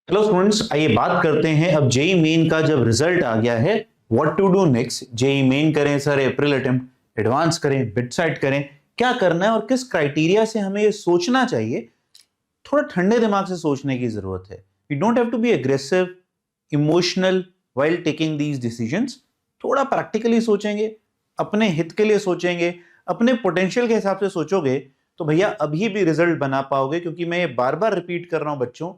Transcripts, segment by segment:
Hello students, आइए बात करते हैं अब जेई मेन का जब रिजल्ट आ गया है what to do next. JEE Main करें सर, अप्रैल अटेम्प्ट, एडवांस करें, बिटसाइट करें, क्या करना है और किस क्राइटेरिया से हमें ये सोचना चाहिए। थोड़ा ठंडे दिमाग से सोचने की जरूरत है। We don't have to be aggressive emotional while taking these decisions. थोड़ा प्रैक्टिकली सोचेंगे, अपने हित के लिए सोचेंगे, अपने पोटेंशियल के हिसाब से सोचोगे तो भैया अभी भी रिजल्ट बना पाओगे। क्योंकि मैं ये बार बार रिपीट कर रहा हूं बच्चों,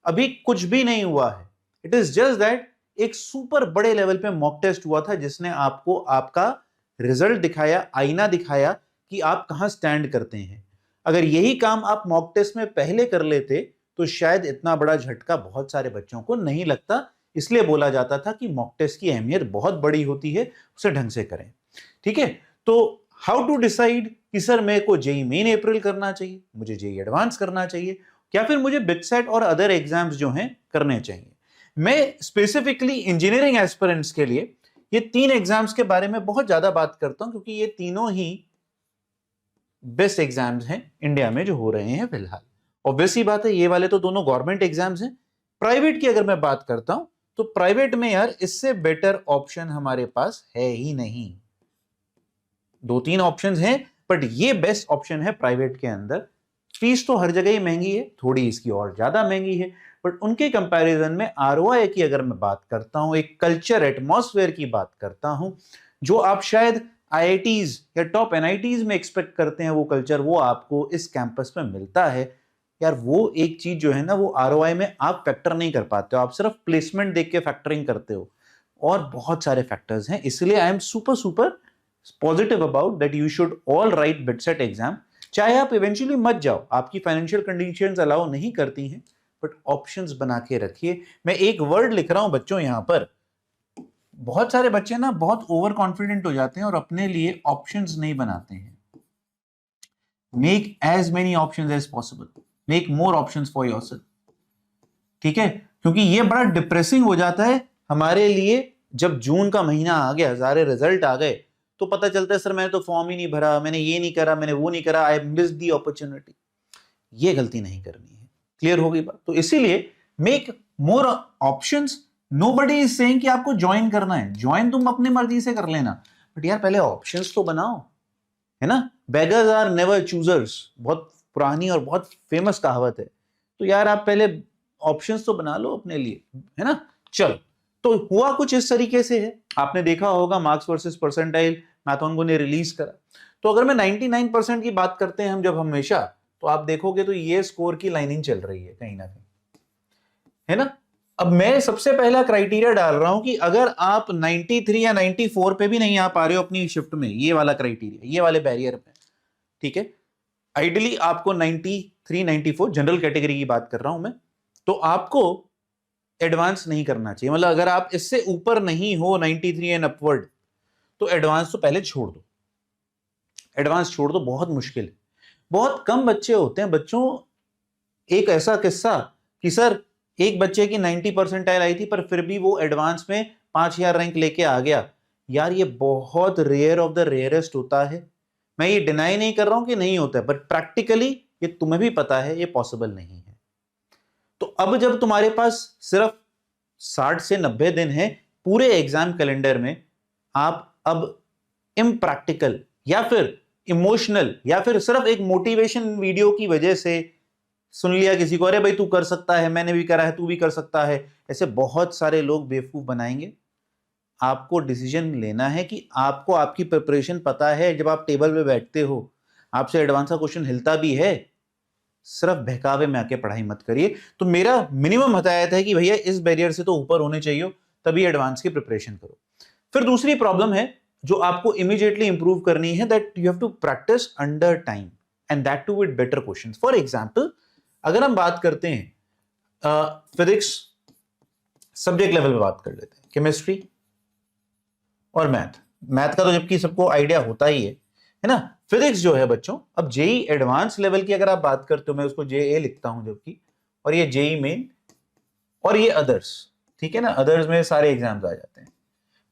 अभी कुछ भी नहीं हुआ है। इट इज जस्ट दैट एक सुपर बड़े लेवल पे मॉक टेस्ट हुआ था जिसने आपको आपका रिजल्ट दिखाया, आईना दिखाया कि आप कहां स्टैंड करते हैं। अगर यही काम आप मॉक टेस्ट में पहले कर लेते तो शायद इतना बड़ा झटका बहुत सारे बच्चों को नहीं लगता। इसलिए बोला जाता था कि मॉक टेस्ट की अहमियत बहुत बड़ी होती है, उसे ढंग से करें। ठीक है, तो हाउ टू डिसाइड कि सर मेरे को जेई मेन अप्रैल करना चाहिए, मुझे जेई एडवांस करना चाहिए, या फिर मुझे बिटसेट और अदर एग्जाम्स जो हैं करने चाहिए। मैं स्पेसिफिकली इंजीनियरिंग एस्पिरेंट्स के लिए ये तीन एग्जाम्स के बारे में बहुत ज्यादा बात करता हूं क्योंकि ये तीनों ही बेस्ट एग्जाम्स हैं इंडिया में जो हो रहे हैं फिलहाल। ऑब्वियस ही बात है, ये वाले तो दोनों गवर्नमेंट एग्जाम्स हैं। प्राइवेट की अगर मैं बात करता हूं तो प्राइवेट में यार इससे बेटर ऑप्शन हमारे पास है ही नहीं। दो तीन ऑप्शंस हैं बट ये बेस्ट ऑप्शन है प्राइवेट के अंदर। फीस तो हर जगह ही महंगी है, थोड़ी इसकी और ज्यादा महंगी है, बट उनके कंपैरिजन में आरओआई की अगर मैं बात करता हूं, एक कल्चर एटमॉस्फेयर की बात करता हूं, जो आप शायद आईआईटीज या टॉप एनआईटीज में एक्सपेक्ट करते हैं, वो कल्चर वो आपको इस कैंपस में मिलता है। यार वो एक चीज जो है ना, वो आरओआई में आप फैक्टर नहीं कर पाते हो, आप सिर्फ प्लेसमेंट देख के फैक्टरिंग करते हो और बहुत सारे फैक्टर्स हैं। इसलिए I am super super positive about that you should all right BITSAT exam. चाहे आप इवेंचुअली मत जाओ, आपकी फाइनेंशियल कंडीशंस अलाउ नहीं करती हैं, बट ऑप्शंस बना के रखिए। मैं एक वर्ड लिख रहा हूं बच्चों यहां पर। बहुत सारे बच्चे ना बहुत ओवर कॉन्फिडेंट हो जाते हैं और अपने लिए ऑप्शंस नहीं बनाते हैं। Make as many options as possible, make more options for yourself. ठीक है, क्योंकि ये बड़ा डिप्रेसिंग हो जाता है हमारे लिए जब जून का महीना आ गया, सारे रिजल्ट आ गए, तो पता चलता है सर मैंने तो फॉर्म ही नहीं भरा, मैंने ये नहीं करा, मैंने वो नहीं करा, आई मिस दी अपॉर्चुनिटी। ये गलती नहीं करनी है। क्लियर हो गई बात? तो इसीलिए make more options. Nobody is saying कि आपको ज्वाइन करना है, ज्वाइन तुम अपनी मर्जी से कर लेना, बट यार पहले ऑप्शंस तो बनाओ, है ना। बेगर्स आर नेवर चूजर्स, बहुत पुरानी और बहुत फेमस कहावत है। तो यार आप पहले ऑप्शंस तो बना लो अपने लिए, है ना। चलो, तो हुआ कुछ इस तरीके से है। आपने देखा होगा मार्क्स वर्सेस परसेंटाइल मैथोंगो ने रिलीज करा। तो अगर मैं 99% की बात करते हैं हम जब हमेशा, तो आप देखोगे तो ये स्कोर की लाइनिंग चल रही है कहीं ना कहीं, है ना। अब मैं सबसे पहला क्राइटेरिया डाल रहा हूं कि अगर आप 93 या 94 पे भी नहीं आ पा रहे हो अपनी शिफ्ट में, ये वाला क्राइटेरिया, ये वाले बैरियर पे, ठीक है, आइडियली आपको 93 94 जनरल कैटेगरी की बात कर रहा हूं मैं, तो आपको एडवांस नहीं करना चाहिए। मतलब अगर आप इससे ऊपर नहीं हो 93 एंड अपवर्ड, तो एडवांस तो पहले छोड़ दो। एडवांस छोड़ दो, बहुत मुश्किल है। बहुत कम बच्चे होते हैं बच्चों। एक ऐसा किस्सा कि सर एक बच्चे की 90 परसेंटाइल आई थी पर फिर भी वो एडवांस में 5000 रैंक लेके आ गया। यार ये बहुत रेयर ऑफ द रेयरेस्ट होता है। मैं ये डिनाई नहीं कर रहा हूं कि नहीं होता है, बट प्रैक्टिकली ये तुम्हें भी पता है ये पॉसिबल नहीं है। तो अब जब तुम्हारे पास सिर्फ 60 से 90 दिन है पूरे एग्जाम कैलेंडर में, आप अब इम्प्रैक्टिकल या फिर इमोशनल या फिर सिर्फ एक मोटिवेशन वीडियो की वजह से सुन लिया किसी को, अरे भाई तू कर सकता है, मैंने भी करा है, तू भी कर सकता है, ऐसे बहुत सारे लोग बेवकूफ बनाएंगे। आपको डिसीजन लेना है कि आपको आपकी प्रिपरेशन पता है। जब आप टेबल पे बैठते हो, आपसे एडवांस का क्वेश्चन हिलता भी है, सिर्फ बहकावे में आके पढ़ाई मत करिए। तो मेरा मिनिमम हदायत है कि भैया इस बैरियर से तो ऊपर होने चाहिए, तभी एडवांस की प्रिपरेशन करो। फिर दूसरी प्रॉब्लम है जो आपको इमीडिएटली इंप्रूव करनी है, that you have to practice under time and that too with better questions. For example, अगर हम बात करते हैं फिजिक्स सब्जेक्ट लेवल पे बात कर लेते हैं, केमिस्ट्री और मैथ। मैथ का तो जबकि सबको आइडिया होता ही है ना। फिजिक्स जो है बच्चों, अब जेई एडवांस लेवल की अगर आप बात करते हो, मैं उसको जेए लिखता हूं जबकि, और ये जेई मेन और ये अदर्स, ठीक है ना। अदर्स में सारे एग्जाम्स आ जाते हैं।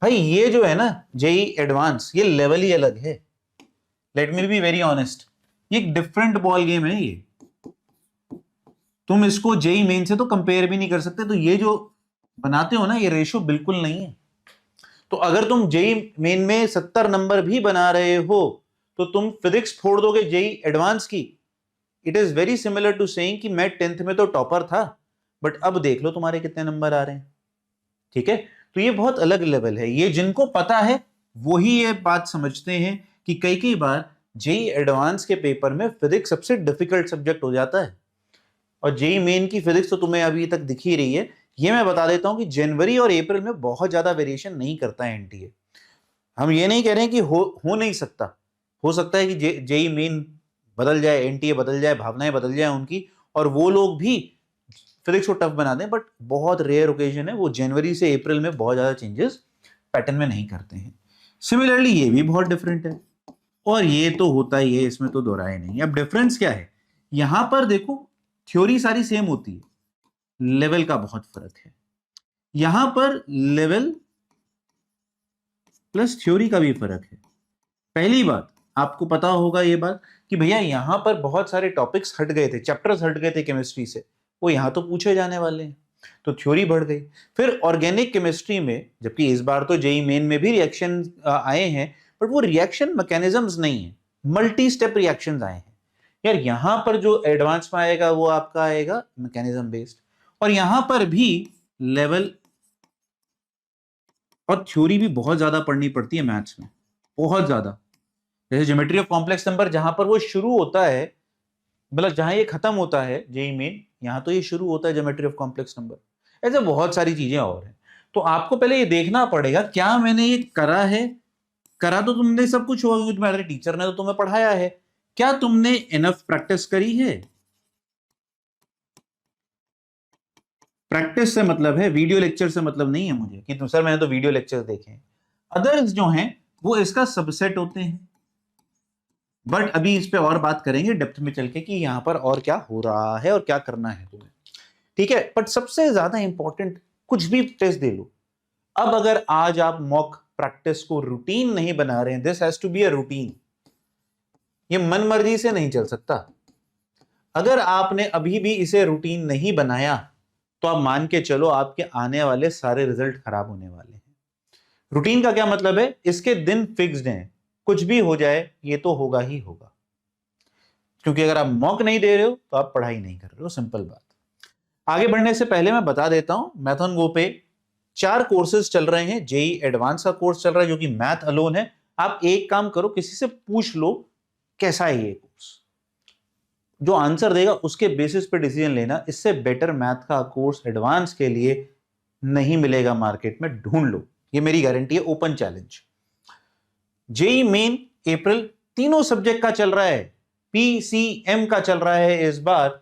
भाई ये जो है ना जेई एडवांस, ये लेवल ही अलग है। Let me be very honest, ये एक डिफरेंट बॉल गेम है ये। तुम इसको जेई मेन से तो कंपेयर भी नहीं कर सकते, तो ये जो बनाते हो ना, ये रेशो बिल्कुल नहीं है। तो अगर तुम जेई मेन में 70 नंबर भी बना रहे हो तो तुम फिजिक्स फोड़ दोगे जेई एडवांस की। It is very similar to saying कि मैं 10th में तो टॉपर था, बट अब देख लो तुम्हारे कितने नंबर आ रहे हैं। ठीक है, तो ये बहुत अलग लेवल है। ये जिनको पता है वही ये बात समझते हैं कि कई कई बार जेई एडवांस के पेपर में फिजिक्स सबसे डिफिकल्ट सब्जेक्ट हो जाता है। और जेई मेन की फिजिक्स तो तुम्हें अभी तक दिख ही रही है। ये मैं बता देता हूं कि जनवरी और अप्रैल में बहुत ज्यादा वेरिएशन नहीं करता है एनटीए। हम ये नहीं कह रहे हैं कि हो नहीं सकता, हो सकता है कि जेई मेन बदल जाए, एनटीए बदल जाए, भावनाएं बदल जाए उनकी, और वो लोग भी फिजिक्स को टफ बना दें, बट बहुत रेयर ओकेजन है। वो जनवरी से अप्रैल में बहुत ज्यादा चेंजेस पैटर्न में नहीं करते हैं। सिमिलरली ये भी बहुत डिफरेंट है, और ये तो होता ही है, इसमें तो दोहराए नहीं। अब डिफरेंस क्या है, यहां पर देखो थ्योरी सारी सेम होती है, लेवल का बहुत फर्क है। यहां पर लेवल प्लस थ्योरी का भी फर्क है। पहली बात आपको पता होगा ये बात कि भैया यहां पर बहुत सारे टॉपिक्स हट गए थे, चैप्टर्स हट गए थे केमिस्ट्री से, वो यहां तो पूछे जाने वाले हैं, तो थ्योरी बढ़ गई। फिर ऑर्गेनिक केमिस्ट्री में, जबकि इस बार तो जेई मेन में भी रिएक्शन आए हैं, बट वो रिएक्शन मैकेनिज्म्स नहीं है, मल्टी स्टेप रिएक्शंस आए हैं। यार यहां पर जो एडवांस में आएगा वो आपका आएगा मैकेनिज्म बेस्ड, और यहां पर भी लेवल और थ्योरी भी बहुत ज्यादा पढ़नी पड़ती है मैथ्स में, बहुत ज्यादा। जैसे ज्योमेट्री ऑफ कॉम्प्लेक्स नंबर जहां पर वो शुरू होता है, मतलब जहां ये खत्म होता है जेई मेन, यहां तो ये शुरू होता है ज्योमेट्री ऑफ कॉम्प्लेक्स नंबर। ऐसे बहुत सारी चीजें और हैं। तो आपको पहले ये देखना पड़ेगा क्या मैंने ये करा है। करा तो तुमने सब कुछ होगा, तुम्हारे टीचर ने तो तुम्हें पढ़ाया है। क्या तुमने इनफ प्रैक्टिस करी है? प्रैक्टिस से मतलब है, वीडियो लेक्चर से मतलब नहीं है मुझे कि तुम सर मैंने तो वीडियो लेक्चर देखे हैं। अदर्स जो हैं वो इसका सबसेट होते हैं। बट अभी इस पे और बात करेंगे डेप्थ में चल के कि यहां पर और क्या हो रहा है और क्या करना है तुम्हें। ठीक है, बट सबसे ज्यादा इंपॉर्टेंट, कुछ भी टेस्ट दे लो, अब अगर आज आप मॉक प्रैक्टिस को रूटीन नहीं बना रहे हैं, this has to be a routine. ये मन मर्जी से नहीं चल सकता। अगर आपने अभी भी इसे रूटीन नहीं बनाया तो आप मान के चलो आपके आने वाले सारे रिजल्ट खराब होने वाले हैं। रूटीन का क्या मतलब है, इसके दिन फिक्स्ड हैं, कुछ भी हो जाए ये तो होगा ही होगा। क्योंकि अगर आप मॉक नहीं दे रहे हो तो आप पढ़ाई नहीं कर रहे हो, सिंपल बात। आगे बढ़ने से पहले मैं बता देता हूं, मैथन गो पे 4 कोर्सेज चल रहे हैं। जेई एडवांस का कोर्स चल रहा है जो कि मैथ अलोन है। आप एक काम करो, किसी से पूछ लो कैसा है ये कोर्स, जो आंसर देगा उसके बेसिस पे डिसीजन लेना। इससे बेटर मैथ का कोर्स एडवांस के लिए नहीं मिलेगा मार्केट में, ढूंढ लो, ये मेरी गारंटी है, ओपन चैलेंज। जेई मेन अप्रैल तीनों सब्जेक्ट का चल रहा है, पीसीएम का चल रहा है इस बार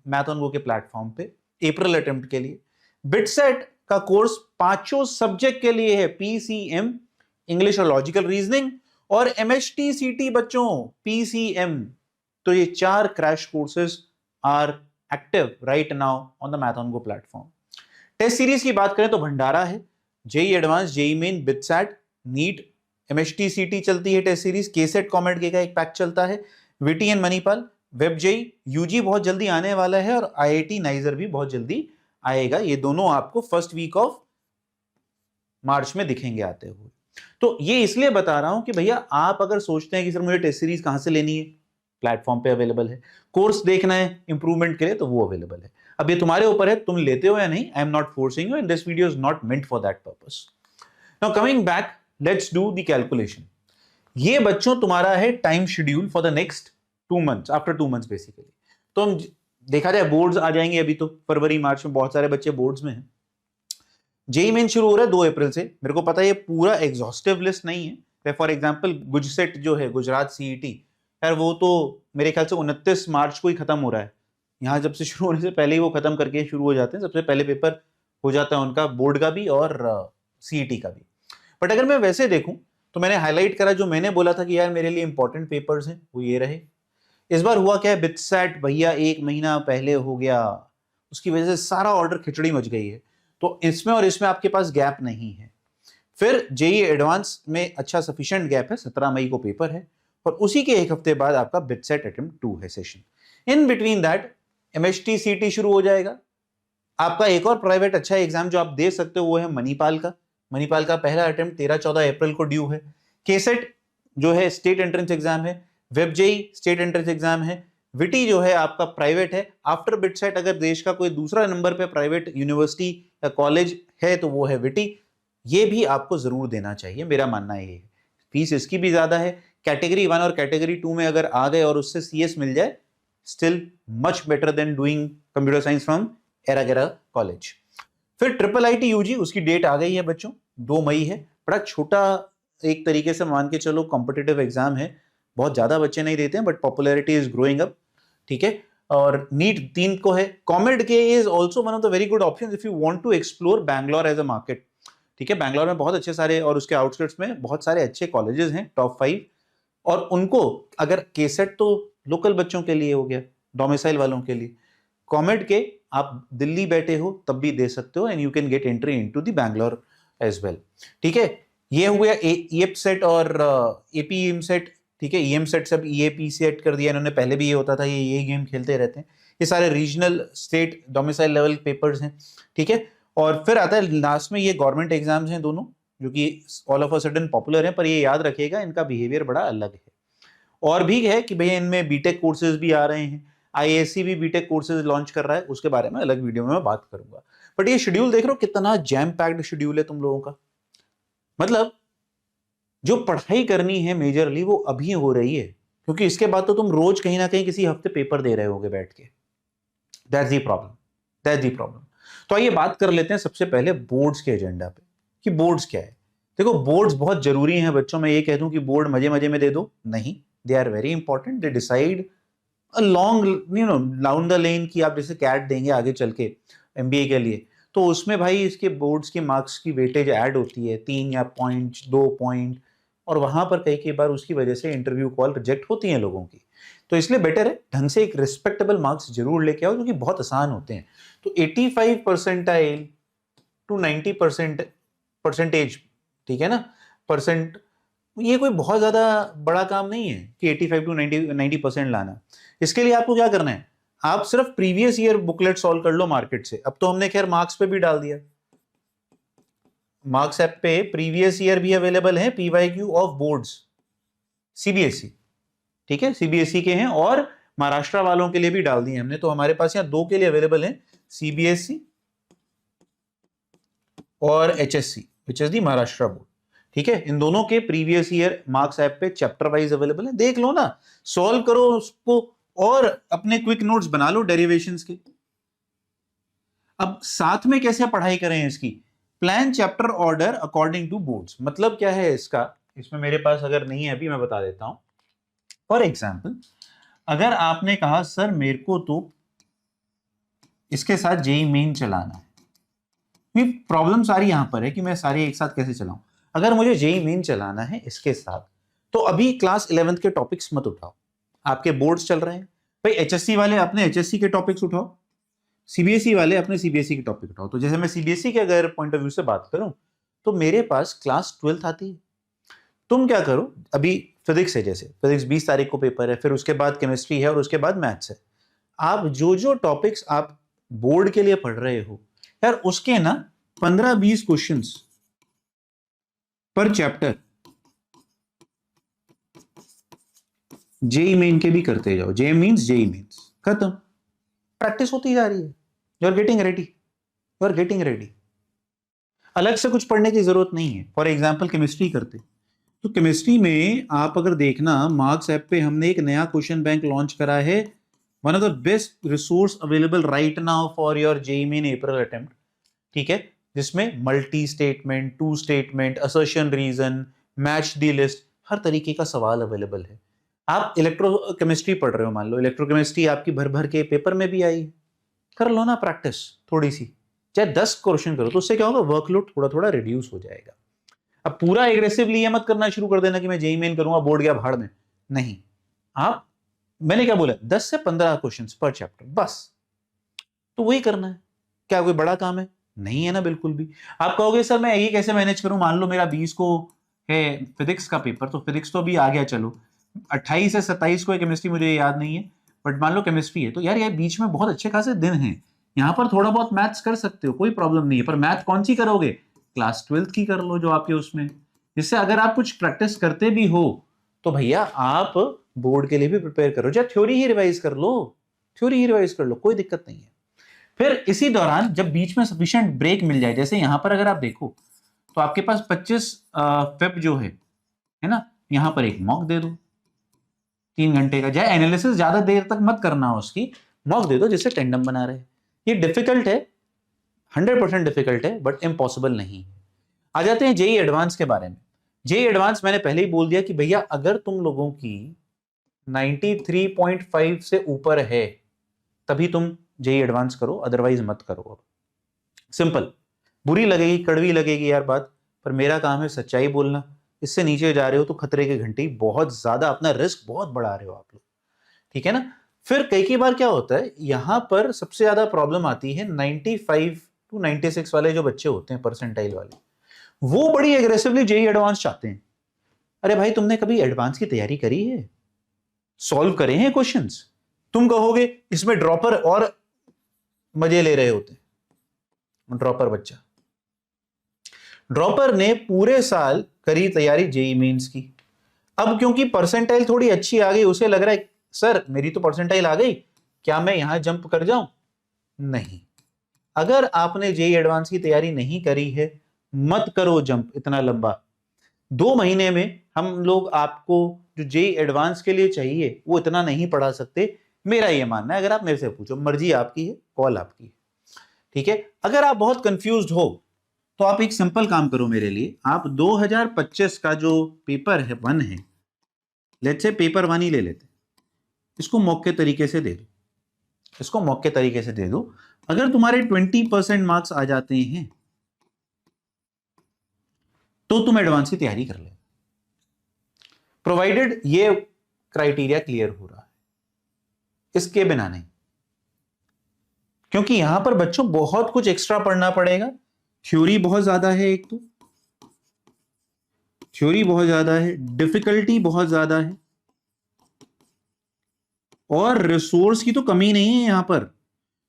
मैथ ऑन गो के प्लेटफॉर्म पे अप्रैल अटेम्प्ट के लिए। बिटसेट का कोर्स पांचों सब्जेक्ट के लिए है, पीसीएम, इंग्लिश और लॉजिकल रीजनिंग, और एमएचटीसीटी बच्चों पीसीएम। तो ये 4 crash courses are active right now on the math on go platform. Test series की बात करें तो भंडारा है, JEE advance, JEE main, BITSAT, NEET, MHT CET चलती है टेस्ट सीरीज, केसेट कॉमेट के का एक पैक चलता है, वीटीएन मणिपाल, वेब जेई, यूजी बहुत जल्दी आने वाला है, और आईआईटी नाइजर भी बहुत जल्दी आएगा। ये दोनों आपको फर्स्ट वीक ऑफ मार्च में दिखेंगे आते हुए। तो ये इसलिए बता रहा हूं कि भैया आप अगर सोचते हैं कि सर मुझे टेस्ट सीरीज कहां से लेनी है, प्लेटफॉर्म पे अवेलेबल है। कोर्स देखना है इंप्रूवमेंट के लिए तो वो अवेलेबल है। अब ये तुम्हारे ऊपर है, तुम लेते हो या नहीं। I am not forcing you and this video is not meant for that purpose. Now coming back, let's do the calculation. ये बच्चों तुम्हारा है time schedule for the next 2 months, after 2 months basically. तो हम देखा जाए बोर्ड्स आ जाएंगे, अभी तो फरवरी मार्च में बहुत सारे बच्चे बोर्ड्स में हैं। जेई मेन शुरू हो रहा है 2 अप्रैल से। मेरे को पता है ये पूरा एग्जॉस्टिव लिस्ट नहीं है। फॉर एग्जांपल गुजसेट जो है, गुजरात सीईटी, यार वो तो मेरे ख्याल से 29 मार्च को ही खत्म हो रहा है। यहाँ जब से शुरू होने से पहले ही वो खत्म करके शुरू हो जाते हैं, सबसे पहले पेपर हो जाता है उनका बोर्ड का भी और सीईटी का भी। बट अगर मैं वैसे देखूं तो मैंने हाईलाइट करा, जो मैंने बोला था कि यार मेरे लिए इंपॉर्टेंट पेपर्स हैं वो ये रहे। इस बार हुआ क्या है, बिटसैट भैया 1 महीना पहले हो गया, उसकी वजह से सारा ऑर्डर खिचड़ी मच गई है। तो इसमें और इसमें आपके पास गैप नहीं है। फिर जेई एडवांस में अच्छा सफिशिएंट गैप है, 17 मई को पेपर है, और उसी के एक हफ्ते बाद आपका बिटसेट अटेम्प्ट 2 है session. In between that MHT CT शुरू हो जाएगा। आपका एक और प्राइवेट अच्छा एग्जाम जो आप दे सकते हो वो है मणिपाल का। मणिपाल का पहला अटेम्प्ट 13-14 अप्रैल को ड्यू है। केसेट जो है स्टेट एंट्रेंस एग्जाम है। वेबजेई स्टेट एंट्रेंस एग्जाम है। विटी जो है आपका प्राइवेट है। आफ्टर बिटसेट अगर देश का कोई दूसरा नंबर पे प्राइवेट यूनिवर्सिटी या कॉलेज है तो वो है विटी। ये भी आपको जरूर देना चाहिए, मेरा मानना ये है। फीस इसकी भी ज्यादा है। कैटेगरी 1 और कैटेगरी 2 में अगर आ गए और उससे CS मिल जाए, still much better than doing computer science from एरागेरा कॉलेज। फिर IIIT UG, उसकी डेट आ गई है बच्चों, 2 मई है। बड़ा छोटा एक तरीके से मान के चलो कॉम्पिटिटिव एग्जाम है, बहुत ज्यादा बच्चे नहीं देते हैं, but popularity is growing up. ठीक है, और नीट 3 को है। COMEDK is also one of the very good option if you want to explore Bangalore as a market. ठीक है, बैंगलोर में बहुत अच्छे सारे और उसके आउटस्कर्ट्स में बहुत सारे अच्छे कॉलेजेस हैं, टॉप 5, और उनको अगर केसेट तो लोकल बच्चों के लिए हो गया, डोमिसाइल वालों के लिए, कॉमेड के आप दिल्ली बैठे हो तब भी दे सकते हो, and you can get entry into the Bangalore as well. ठीक है, ये हो गया EAP सेट और APEM सेट। ठीक है, EM सेट सब EAP सेट कर दिया इन्होंने, पहले भी ये होता था, ये यही गेम खेलते रहते हैं। ये सारे regional state domicile level papers हैं। ठीक है, और फिर आता है लास्ट में ये गवर्नमेंट एग्जाम्स हैं दोनों, जो कि all of a sudden popular हैं, पर ये याद रखिएगा इनका बिहेवियर बड़ा अलग है। और भी है कि भैया इनमें बीटेक कोर्सेज भी आ रहे हैं, IASC भी बीटेक कोर्सेज लॉन्च कर रहा है, उसके बारे में अलग वीडियो में मैं बात करूंगा। बट ये शेड्यूल देख रहे हो कितना जैम पैक्ड शेड्यूल है तुम लोगों का। मतलब जो पढ़ाई करनी है मेजरली वो अभी हो रही है, क्योंकि इसके बाद तो तुम रोज कहीं ना कहीं किसी हफ्ते पेपर दे रहे होगे बैठ के। That's the problem, that's the problem. तो आइए बात कर लेते हैं सबसे पहले बोर्ड्स के एजेंडा पे कि बोर्ड्स क्या है। देखो, बोर्ड्स बहुत जरूरी हैं बच्चों। मैं ये कह दूं कि बोर्ड मजे मजे में दे दो, नहीं, they are very important. They decide a long down the lane की आप जैसे कैट देंगे आगे चल के MBA के लिए, तो उसमें भाई इसके बोर्ड्स के मार्क्स की वेटेज ऐड होती है, 3 या पॉइंट 2 पॉइंट, और वहां पर कई बार उसकी वजह से इंटरव्यू कॉल रिजेक्ट होती हैं लोगों की। तो इसलिए बेटर है ढंग से एक रिस्पेक्टेबल मार्क्स जरूर लेके आओ, जो कि बहुत आसान होते हैं। तो 85 परसेंटाइल टू 90% परसेंटेज, ठीक है ना, परसेंट, ये कोई बहुत ज्यादा बड़ा काम नहीं है कि 85 टू 90% लाना। इसके लिए आपको क्या करना है, आप सिर्फ प्रीवियस ईयर बुकलेट सॉल्व कर लो मार्केट से। अब तो हमने खैर मार्क्स पे भी डाल दिया, मार्क्स ऐप पे प्रीवियस ईयर भी अवेलेबल है, PYQ ऑफ बोर्ड्स CBSE। ठीक है, CBSE के हैं, और महाराष्ट्र वालों के लिए भी डाल दिए हमने। तो हमारे पास यहाँ 2 के लिए अवेलेबल है, CBSE और HSC which is the Maharashtra board. ठीक है, इन दोनों के प्रीवियस ईयर मार्क्स ऐप पे चैप्टर वाइज अवेलेबल है, देख लो ना, सॉल्व करो उसको और अपने क्विक नोट्स बना लो डेरिवेशंस के। अब साथ में कैसे पढ़ाई करें इसकी, plan chapter order according to boards. मतलब क्या है इसका, इसमें मेरे पास अगर नहीं है अभी मैं बता देता हूं। फॉर एग्जाम्पल, अगर आपने कहा सर मेरे को तो इसके साथ JEE मेन चलाना है, प्रॉब्लम सारी यहां पर है कि मैं सारे एक साथ कैसे चलाऊं। अगर मुझे JEE मेन चलाना है इसके साथ, तो अभी क्लास 11th के टॉपिक्स मत उठाओ, आपके बोर्ड्स चल रहे हैं भाई। HSC वाले अपने HSC के टॉपिक्स उठाओ, CBSE वाले अपने CBSE के टॉपिक उठाओ। तो जैसे मैं CBSE के अगर पॉइंट ऑफ व्यू से बात करूं, तो मेरे पास क्लास 12th आती है। तुम क्या करो, अभी फिजिक्स है, जैसे फिजिक्स 20 तारीख को पेपर है, फिर उसके बाद केमिस्ट्री है, और उसके बाद मैथ्स है। आप जो जो टॉपिक्स आप बोर्ड के लिए पढ़ रहे हो यार, उसके ना 15-20 क्वेश्चंस पर चैप्टर JEE मेन के भी करते जाओ। JEE मेंस खत्म, प्रैक्टिस होती जा रही है। You are getting ready, you are getting ready. अलग से कुछ पढ़ने की जरूरत नहीं है। फॉर एग्जाम्पल केमिस्ट्री करते, तो केमिस्ट्री में आप अगर देखना, मार्क्स ऐप पे हमने एक नया क्वेश्चन बैंक लॉन्च करा है, one of the best resource available right now for your JEE main April attempt. ठीक है, जिसमें multi statement, 2 statement, assertion reason, match the list, हर तरीके का सवाल अवेलेबल है। आप इलेक्ट्रोकेमिस्ट्री पढ़ रहे हो, मान लो इलेक्ट्रोकेमिस्ट्री आपकी भर भर के पेपर में भी आई, कर लो ना प्रैक्टिस थोड़ी सी, चाहे 10 क्वेश्चन करो, तो उससे क्या होगा, वर्कलोड थोड़ा थोड़ा रिड्यूस हो जाएगा। अब पूरा एग्रेसिवली ये मत करना शुरू कर देना कि मैं JEE मेन करूंगा, बोर्ड गया भाड़ में, नहीं। आप, मैंने क्या बोला, 10 से 15 क्वेश्चन पर चैप्टर, बस। तो वही करना है, क्या कोई बड़ा काम है, नहीं है ना, बिल्कुल भी। आप कहोगे सर मैं ये कैसे मैनेज करूं, मान लो मेरा 20 को है फिजिक्स का पेपर, तो फिजिक्स तो अभी आ गया, चलो 28 से 27 को है केमिस्ट्री, मुझे याद नहीं है, बट मान लो केमिस्ट्री है तो यार ये बीच में बहुत अच्छे खासे दिन हैं, यहां पर थोड़ा बहुत मैथ्स कर सकते हो, कोई प्रॉब्लम नहीं है, पर मैथ कौन सी करोगे, क्लास 12th की कर लो जो आपके उसमें, जिससे अगर आप कुछ प्रैक्टिस करते भी हो तो भैया आप बोर्ड के लिए भी प्रिपेयर करो, या थ्योरी ही रिवाइज कर लो, थ्योरी ही रिवाइज कर लो, कोई दिक्कत नहीं है। फिर इसी दौरान जब बीच में सफिशिएंट ब्रेक मिल जाए, जैसे यहां पर अगर आप देखो तो आपके पास 25 फेब जो है ना, यहां पर एक मॉक दे दो 3 घंटे का, चाहे एनालिसिस ज्यादा देर तक मत करना हो उसकी, मॉक दे दो जिससे टेंडम बना रहे। ये डिफिकल्ट है, 100% डिफिकल्ट है, बट इम्पॉसिबल नहीं। आ जाते हैं जेई एडवांस के बारे में। जेई एडवांस मैंने पहले ही बोल दिया कि भैया अगर तुम लोगों की 93.5 से ऊपर है तभी तुम जेई एडवांस करो, अदरवाइज मत करो। सिंपल, बुरी लगेगी, कड़वी लगेगी यार बात, पर मेरा काम है सच्चाई बोलना। इससे नीचे जा रहे हो तो खतरे की घंटी, बहुत ज्यादा अपना रिस्क बहुत बढ़ा रहे हो आप लोग, ठीक है ना। फिर कई बार क्या होता है, यहां पर सबसे ज्यादा प्रॉब्लम आती है 95 to 96 वाले जो बच्चे होते हैं परसेंटाइल वाले, वो बड़ी एग्रेसिवली जेई एडवांस चाहते हैं। अरे भाई तुमने कभी एडवांस की तैयारी करी है, सॉल्व करे हैं क्वेश्चंस? तुम कहोगे इसमें ड्रॉपर और मजे ले रहे होते हैं। ड्रॉपर बच्चा, ड्रॉपर ने पूरे साल करी तैयारी जेई मेंस की, अब क्योंकि परसेंटाइल थोड़ी अच्छी आ गई, उसे लग रहा है सर मेरी तो परसेंटाइल आ गई, क्या मैं यहां जंप कर जाऊं? नहीं, अगर आपने जेई एडवांस की तैयारी नहीं करी है मत करो जंप इतना लंबा। 2 महीने में हम लोग आपको जो जेई एडवांस के लिए चाहिए वो इतना नहीं पढ़ा सकते, मेरा ये मानना है। अगर आप मेरे से पूछो, मर्जी आपकी है, कॉल आपकी है, ठीक है। अगर आप बहुत कंफ्यूज्ड हो तो आप एक सिंपल काम करो मेरे लिए, आप 2025 का जो पेपर है 1 है, लेट्स से पेपर 1 ही ले लेते, इसको मौके तरीके से दे दो, इसको मौके तरीके से दे दो। अगर तुम्हारे 20% मार्क्स आ जाते हैं तो तुम एडवांस की तैयारी कर ले, प्रोवाइडेड ये क्राइटेरिया क्लियर हो रहा है, इसके बिना नहीं। क्योंकि यहां पर बच्चों बहुत कुछ एक्स्ट्रा पढ़ना पड़ेगा, थ्योरी बहुत ज्यादा है, एक तो थ्योरी बहुत ज्यादा है, डिफिकल्टी बहुत ज्यादा है, और रिसोर्स की तो कमी नहीं है यहां पर।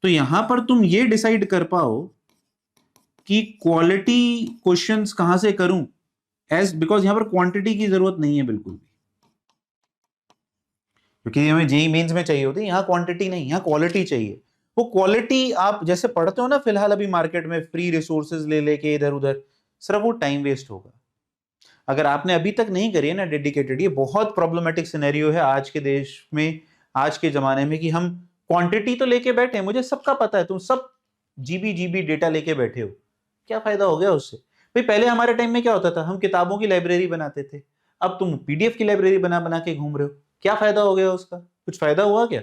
तो यहां पर तुम ये डिसाइड कर पाओ कि क्वालिटी क्वेश्चंस कहां से करूं, बिकॉज यहां पर क्वांटिटी की जरूरत नहीं है बिल्कुल भी, क्योंकि हमें जेई मेंस में चाहिए होती है, यहां क्वांटिटी नहीं, यहां क्वालिटी चाहिए। वो क्वालिटी आप जैसे पढ़ते हो ना फिलहाल अभी मार्केट में फ्री रिसोर्सेज ले लेके इधर उधर, सिर्फ वो टाइम वेस्ट होगा। अगर आपने अभी तक नहीं करी है ना डेडिकेटेड, ये बहुत प्रॉब्लमेटिक सिनेरियो है आज के देश में, आज के जमाने में, कि हम क्वांटिटी तो लेके बैठे हैं, मुझे सबका पता है, तुम सब जीबी डेटा लेके बैठे हो, क्या फायदा हो गया उससे? भाई पहले हमारे टाइम में क्या होता था, हम किताबों की लाइब्रेरी बनाते थे, अब तुम पीडीएफ की लाइब्रेरी बना बना के घूम रहे हो, क्या फायदा हो गया उसका? कुछ फायदा हुआ क्या?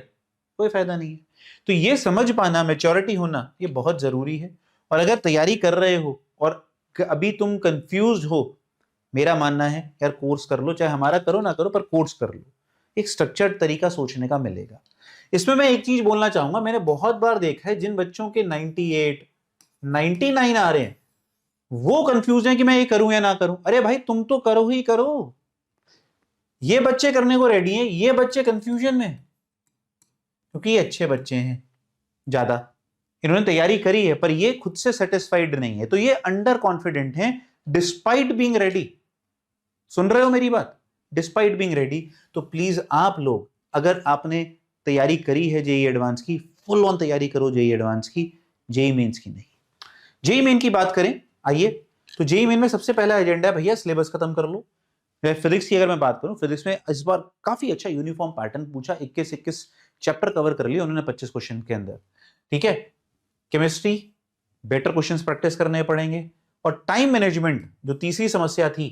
कोई फायदा नहीं है। तो ये समझ पाना, मैच्योरिटी होना, ये बहुत जरूरी है। और अगर तैयारी कर रहे हो और अभी तुम कंफ्यूज हो, मेरा मानना है यार कोर्स कर लो, चाहे हमारा करो ना करो, पर कोर्स कर लो, एक स्ट्रक्चर्ड तरीका सोचने का मिलेगा। इसमें मैं एक चीज बोलना चाहूंगा, मैंने बहुत बार देखा है जिन बच्चों के 98 99 आ रहे हैं वो कंफ्यूज हैं कि मैं ये करूं या ना करूं। अरे भाई तुम तो करो ही करो, ये बच्चे करने को रेडी हैं, ये बच्चे कंफ्यूजन में, क्योंकि ये अच्छे बच्चे हैं ज्यादा, इन्होंने तैयारी करी है, पर ये खुद से सेटिस्फाइड नहीं है, तो ये अंडर कॉन्फिडेंट हैं डिस्पाइट बीइंग रेडी। सुन रहे हो मेरी बात? Despite being ready. तो प्लीज आप लोग, अगर आपने तैयारी करी है जेई एडवांस की, फुल ऑन तैयारी करो जेई एडवांस की, जेई मेंस की नहीं। जेई मेन की बात करें, आइए, तो जेई मेन में सबसे पहला एजेंडा है भैया सिलेबस खत्म कर लो। फिजिक्स की अगर मैं बात करूं, फिजिक्स में इस बार काफी अच्छा यूनिफॉर्म पैटर्न पूछा, 21 चैप्टर कवर कर लिए उन्होंने 25 क्वेश्चन के अंदर, ठीक है। केमिस्ट्री बेटर क्वेश्चंस प्रैक्टिस करने पड़ेंगे, और टाइम मैनेजमेंट जो तीसरी समस्या थी,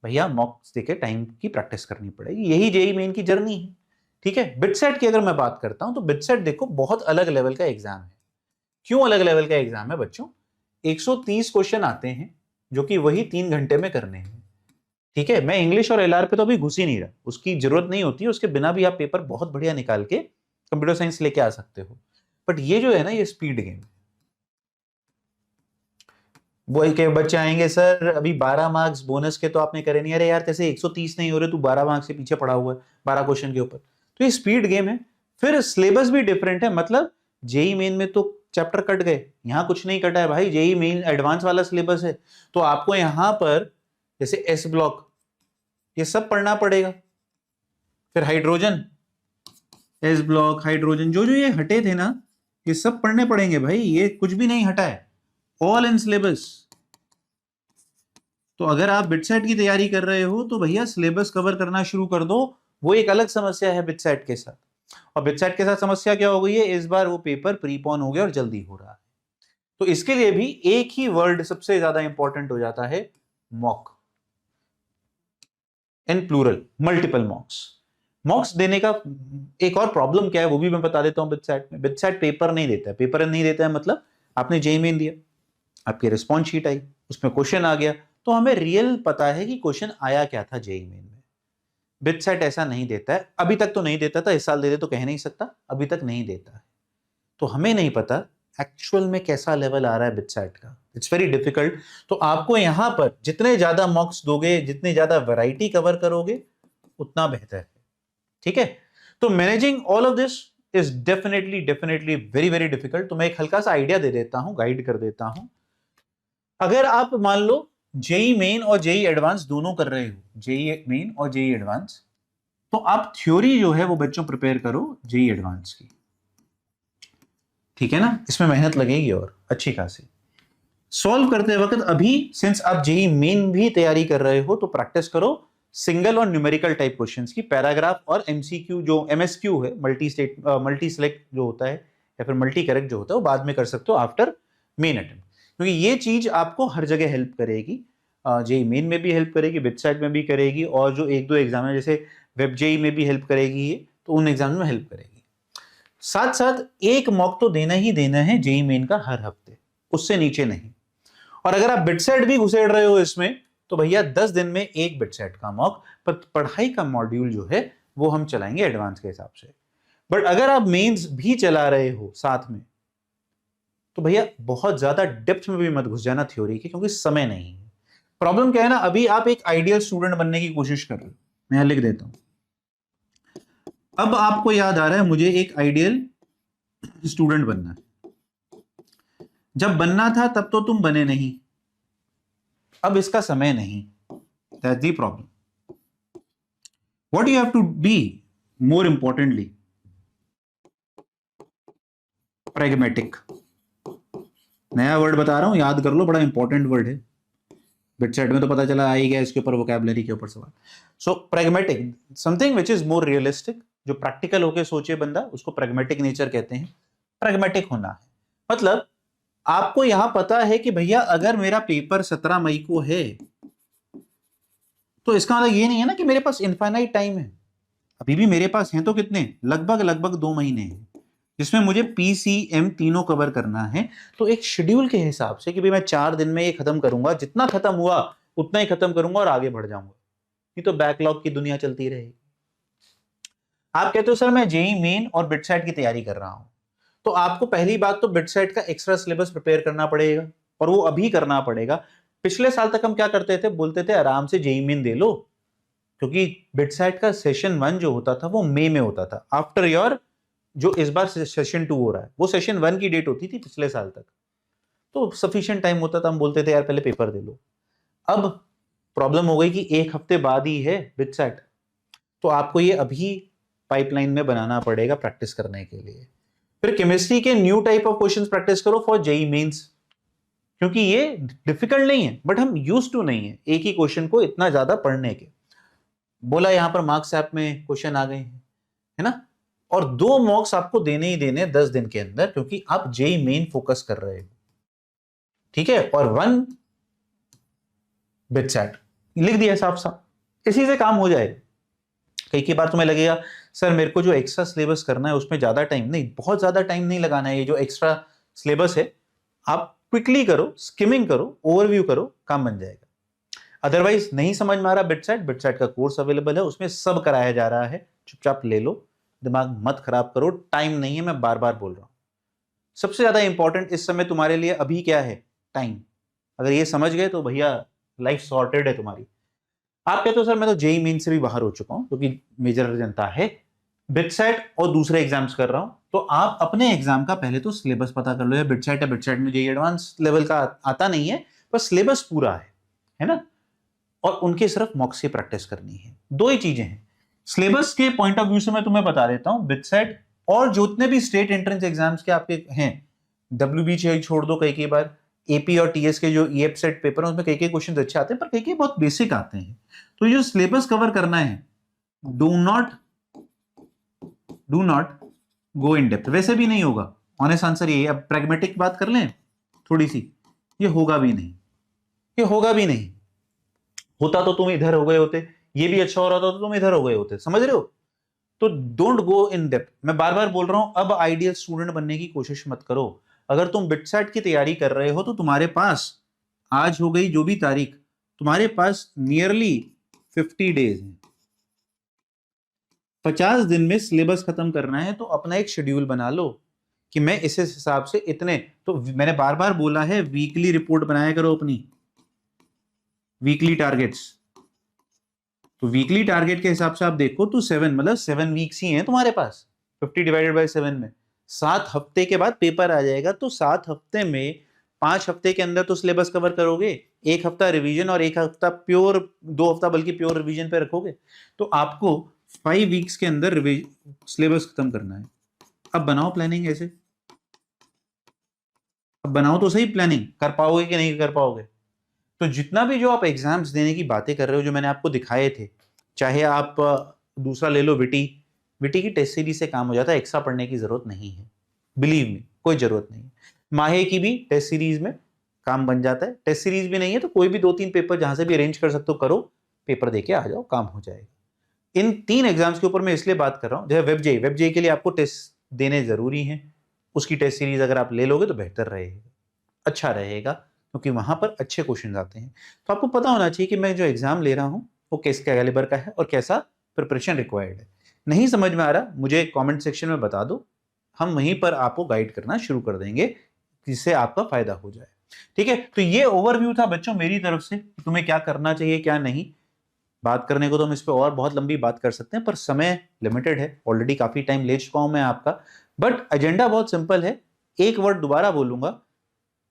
भैया मॉक्स देके टाइम की प्रैक्टिस करनी पड़ेगी, यही जेई मेन की जर्नी है, ठीक है। बिटसेट की अगर मैं बात करता हूं तो बिटसेट देखो बहुत अलग लेवल का एग्जाम है। क्यों अलग लेवल का एग्जाम है बच्चों? 130 क्वेश्चन आते हैं जो कि वही 3 घंटे में करने हैं, ठीक है। मैं इंग्लिश और एलआर पे तो अभी घुस ही नहीं रहा, उसकी जरूरत नहीं होती है, उसके बिना भी आप पेपर बहुत बढ़िया निकाल के कंप्यूटर साइंस लेके आ सकते हो। बट ये जो है ना, ये स्पीड गेम है। वो के बच्चे आएंगे सर अभी 12 मार्क्स बोनस के तो आपने करे नहीं, अरे यार कैसे 130 नहीं हो रहे, तू 12 मार्क्स के पीछे पड़ा हुआ है 12 क्वेश्चन के ऊपर। तो ये स्पीड गेम है, फिर सिलेबस भी डिफरेंट है, मतलब जेई मेन में तो चैप्टर कट गए, यहां कुछ नहीं कटा है भाई, जेई मेन एडवांस वाला सिलेबस है, तो आपको यहां पर जैसे एस ब्लॉक ये सब पढ़ना पड़ेगा। फिर हाइड्रोजन, एस ब्लॉक, हाइड्रोजन, जो जो ये हटे थे ना ये सब पढ़ने पड़ेंगे भाई, ये कुछ भी नहीं हटा है, ऑल इन सिलेबस। तो अगर आप बिटसेट की तैयारी कर रहे हो तो भैया सिलेबस कवर करना शुरू कर दो, वो एक अलग समस्या है बिटसेट के साथ। और बिटसेट के साथ समस्या क्या हो गई है, इस बार वो पेपर प्रीपोन हो गया और जल्दी हो रहा है, तो इसके लिए भी एक ही वर्ड सबसे ज्यादा इंपॉर्टेंट हो जाता है, mock, in plural, multiple mocks. Mocks देने का एक और प्रॉब्लम क्या है वो भी मैं बता देता हूं बिटसेट में। बिटसेट पेपर नहीं देता है, पेपर नहीं देता है मतलब आपने जेईई मेन दिया, आपकी रिस्पॉन्स शीट आई, उसमें क्वेश्चन आ गया, तो हमें रियल पता है कि क्वेश्चन आया क्या था जेईई मेन में। बिटसेट ऐसा नहीं देता है, अभी तक तो नहीं देता था, इस साल दे दे तो कह नहीं सकता, अभी तक नहीं देता है, तो हमें नहीं पता एक्चुअल में कैसा लेवल आ रहा है बिटसेट का, इट्स वेरी डिफिकल्ट। तो आपको यहां पर जितने ज्यादा मॉक्स दोगे, जितनी ज्यादा वैरायटी कवर करोगे, उतना बेहतर है, ठीक है। तो managing all of this is definitely definitely very very difficult. तो मैं एक हल्का सा आइडिया दे देता हूं, गाइड कर देता हूं। अगर आप मान लो जेई मेन और जेई एडवांस दोनों कर रहे हो, जेई मेन और जेई एडवांस, तो आप थ्योरी जो है वो बच्चों प्रिपेयर करो जेई एडवांस की, ठीक है ना, इसमें मेहनत लगेगी और अच्छी खासी। सॉल्व करते वक्त अभी सिंस आप जेई मेन भी तैयारी कर रहे हो तो प्रैक्टिस करो सिंगल और न्यूमेरिकल टाइप क्वेश्चंस की, पैराग्राफ और एमसीक्यू जो एमएसक्यू है, मल्टी सेलेक्ट जो होता है या फिर मल्टी करेक्ट जो होता है, वो बाद में कर सकते हो आफ्टर मेन अटेम्प्ट, क्योंकि ये चीज आपको हर जगह हेल्प करेगी, जेई मेन में भी हेल्प करेगी, वेबसाइट में भी करेगी, और जो एक दो एग्जाम है जैसे वेब जेई में भी हेल्प करेगी ये, तो उन एग्जाम में हेल्प करेगी। साथ साथ एक मॉक तो देना ही देना है जेई मेन का हर हफ्ते, उससे नीचे नहीं। और अगर आप बिटसेट भी घुसेड़ रहे हो इसमें तो भैया 10 दिन में एक बिटसेट का मॉक, पर पढ़ाई का मॉड्यूल जो है वो हम चलाएंगे एडवांस के हिसाब से। बट अगर आप मेंस भी चला रहे हो साथ में तो भैया बहुत ज्यादा डेप्थ में भी मत घुस जाना थ्योरी के, क्योंकि समय नहीं है। प्रॉब्लम क्या है ना, अभी आप एक आइडियल स्टूडेंट बनने की कोशिश कर रहे हो, मैं यहां लिख देता हूं, अब आपको याद आ रहा है मुझे एक आइडियल स्टूडेंट बनना है, जब बनना था तब तो तुम बने नहीं, अब इसका समय नहीं, that's the problem. What you have to be more importantly, pragmatic. नया वर्ड बता रहा हूं, याद कर लो, बड़ा इंपॉर्टेंट वर्ड है, बिटसेट में तो पता चला आ ही गया, इसके ऊपर वोकैबुलरी के ऊपर सवाल। So pragmatic, something which is more realistic, जो प्रैक्टिकल होके सोचे बंदा, उसको प्रैग्मेटिक नेचर कहते हैं। प्रैग्मेटिक होना है मतलब आपको यहां पता है कि भैया अगर मेरा पेपर 17 मई को है तो इसका मतलब ये नहीं है ना कि मेरे पास इनफाइनाइट टाइम है, अभी भी मेरे पास हैं तो कितने, लगभग लगभग 2 महीने हैं, जिसमें मुझे पीसीएम तीनों कवर करना है। तो एक शेड्यूल के हिसाब से कि भाई मैं 4 दिन में ये खत्म करूंगा, जितना खत्म हुआ उतना ही खत्म करूंगा और आगे बढ़ जाऊंगा, नहीं तो बैकलॉग की दुनिया चलती रहेगी। आप कहते हो सर मैं जेई मेन और बिटसेट की तैयारी कर रहा हूं, तो आपको पहली बात तो बिटसेट का एक्स्ट्रा सिलेबस प्रिपेयर करना पड़ेगा, और वो अभी करना पड़ेगा। पिछले साल तक हम क्या करते थे, बोलते थे आराम से जेई मेन दे लो, क्योंकि बिटसेट का सेशन 1 जो होता था वो मई में होता था, आफ्टर योर जो इस बार सेशन 2 हो रहा है वो सेशन 1 की डेट होती थी पिछले साल तक, तो सफिशिएंट टाइम होता था, हम बोलते थे यार पहले पेपर दे लो। अब प्रॉब्लम हो गई कि एक हफ्ते बाद ही है बिटसेट, तो आपको ये अभी पाइपलाइन में बनाना पड़ेगा प्रैक्टिस करने के लिए। फिर केमिस्ट्री के new type of questions practice करो फॉर जेई मेंस, क्योंकि ये डिफिकल्ट नहीं है बट हम यूज टू नहीं है एक ही क्वेश्चन को इतना ज्यादा पढ़ने के। बोला यहां पर मार्क्स ऐप में क्वेश्चन आ गए हैं, है ना, और 2 मॉक्स आपको देने ही देने 10 दिन के अंदर, क्योंकि आप जेई मेन फोकस कर रहे हो, ठीक है, और 1 बिटसेट लिख दिया साफ साफ, इसी से काम हो जाएगा। कई बार तुम्हें लगेगा सर मेरे को जो एक्स्ट्रा सिलेबस करना है उसमें ज्यादा टाइम नहीं, बहुत ज्यादा टाइम नहीं लगाना है, ये जो एक्स्ट्रा सिलेबस है आप क्विकली करो, स्किमिंग करो, ओवरव्यू करो, काम बन जाएगा। अदरवाइज नहीं समझ में आ रहा बिटसेट, बिटसेट का कोर्स अवेलेबल है, उसमें सब कराया जा रहा है, चुपचाप ले लो, दिमाग मत खराब करो, टाइम नहीं है, मैं बार बार बोल रहा हूं। सबसे ज्यादा इंपॉर्टेंट इस समय तुम्हारे लिए अभी क्या है, टाइम। अगर ये समझ गए तो भैया लाइफ सॉर्टेड है तुम्हारी। आप कहते हो सर मैं तो जेई मेन से भी बाहर हो चुका हूं, क्योंकि मेजर जनता है, बिटसेट और दूसरे एग्जाम्स कर रहा हूं, तो आप अपने एग्जाम का पहले तो सिलेबस पता कर लो। या बिटसेट है, बिटसेट में जेईई एडवांस लेवल का आता नहीं है, पर सिलेबस पूरा है ना। और उनके सिर्फ मॉक्स की प्रैक्टिस करनी है। दो ही चीजें हैं सिलेबस के पॉइंट ऑफ व्यू से। मैं तुम्हें बता देता हूं, बिटसेट और जितने भी स्टेट एंट्रेंस एग्जाम्स के आपके हैं, WB छोड़ दो, कई बार एपी और टीएस के जो ईएफ सेट पेपर है उसमें कई क्वेश्चन अच्छे आते हैं, पर कई बहुत बेसिक आते हैं। तो ये सिलेबस कवर करना है, do not go in depth. वैसे भी नहीं होगा, ऑनेस्ट आंसर ये। अब प्रैग्मेटिक बात कर लें थोड़ी सी, ये होगा भी नहीं, ये होगा भी नहीं। होता तो तुम इधर हो गए होते, ये भी अच्छा हो रहा था तो तुम इधर हो गए होते, समझ रहे हो। तो डोंट गो इन डेप्थ। मैं बार बार बोल रहा हूं, अब आइडियल स्टूडेंट बनने की कोशिश मत करो। अगर तुम बिटसेट की तैयारी कर रहे हो तो तुम्हारे पास आज हो गई जो भी तारीख, तुम्हारे पास नियरली 50 डेज है। 50 दिन में सिलेबस खत्म करना है, तो अपना एक शेड्यूल बना लो कि मैं इस हिसाब से इतने। तो मैंने बार बार बोला है, वीकली रिपोर्ट बनाया करो अपनी, वीकली टारगेट्स। तो वीकली टारगेट के हिसाब से आप देखो तो 7 मतलब 7 वीक्स ही हैं तुम्हारे पास। 50 डिवाइडेड बाय 7 में 7 हफ्ते के बाद पेपर आ जाएगा। तो 7 हफ्ते में 5 हफ्ते के अंदर तो सिलेबस कवर करोगे, 1 हफ्ता रिवीजन और 1 हफ्ता प्योर, 2 हफ्ता बल्कि प्योर रिवीजन पे रखोगे। तो आपको 5 वीक्स के अंदर सिलेबस खत्म करना है। अब बनाओ प्लानिंग ऐसे, अब बनाओ तो सही प्लानिंग, कर पाओगे कि नहीं कर पाओगे। तो जितना भी जो आप एग्जाम्स देने की बातें कर रहे हो, जो मैंने आपको दिखाए थे, चाहे आप दूसरा ले लो विटी, विटी की टेस्ट सीरीज से काम हो जाता है, एक्स्ट्रा पढ़ने की जरूरत नहीं है, बिलीव मी, कोई जरूरत नहीं है। माहे की भी टेस्ट सीरीज में काम बन जाता है। टेस्ट सीरीज भी नहीं है तो कोई भी 2-3 पेपर जहां से भी अरेंज कर सकते हो, करो, पेपर देके आ जाओ, काम हो जाएगा। इन 3 एग्जाम्स के ऊपर मैं इसलिए बात कर रहा हूं, जैसे वेब जेई के लिए आपको टेस्ट देने जरूरी है, उसकी टेस्ट सीरीज अगर आप ले लोगे तो बेहतर रहेगा, अच्छा रहेगा, क्योंकि वहां पर अच्छे क्वेश्चन आते हैं। तो आपको पता होना चाहिए कि मैं जो एग्जाम ले रहा हूं वो किस कैलिबर का है और कैसा प्रिपरेशन रिक्वायर्ड है। नहीं समझ में आ रहा, मुझे कमेंट सेक्शन में बता दो, हम वहीं पर आपको गाइड करना शुरू कर देंगे, जिससे आपका फायदा हो जाए। ठीक है, तो ये ओवरव्यू था बच्चों मेरी तरफ से, तुम्हें क्या करना चाहिए क्या नहीं। बात करने को तो हम इस पर और बहुत लंबी बात कर सकते हैं, पर समय लिमिटेड है, ऑलरेडी काफी टाइम ले चुका हूं मैं आपका। बट एजेंडा बहुत सिंपल है, एक वर्ड दोबारा बोलूंगा,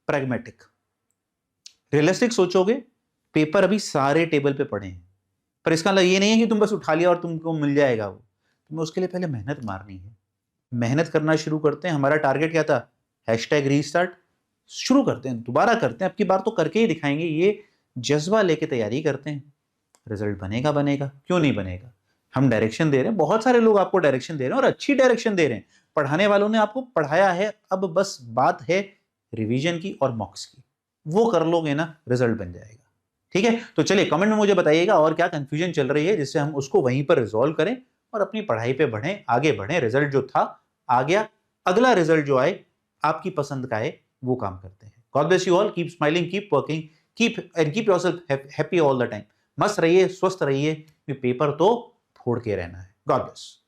प्रैग्मेटिक। रियलिस्टिक सोचोगे, पेपर अभी सारे टेबल पे पड़े हैं, पर इसका मतलब ये नहीं है कि तुम बस उठा लिया और तुमको मिल जाएगा वो, तुम्हें उसके लिए पहले मेहनत मारनी है। मेहनत करना शुरू करते हैं। हमारा टारगेट क्या था, #रीस्टार्ट। शुरू करते हैं, दोबारा करते हैं, अब की बार तो करके ही दिखाएंगे। ये जज्बा लेके तैयारी करते हैं, रिजल्ट बनेगा बनेगा, क्यों नहीं बनेगा। हम डायरेक्शन दे रहे हैं, बहुत सारे लोग आपको डायरेक्शन दे रहे हैं और अच्छी डायरेक्शन दे रहे हैं, पढ़ाने वालों ने आपको पढ़ाया है। अब बस बात है रिवीजन की और मॉक्स की, वो कर लोगे ना, रिजल्ट बन जाएगा। ठीक है, तो चलिए कमेंट में मुझे बताइएगा और क्या कंफ्यूजन चल रही है, जिससे हम उसको वहीं पर रिजॉल्व करें और अपनी पढ़ाई पे बढ़ें, आगे बढ़ें। रिजल्ट जो था आ गया, अगला रिजल्ट जो आए आपकी पसंद का है वो काम करते हैं। God bless you all, keep smiling, keep working, keep yourself happy all the time. मस्त रहिए, स्वस्थ रहिए, पेपर तो फोड़ के रहना है। God bless.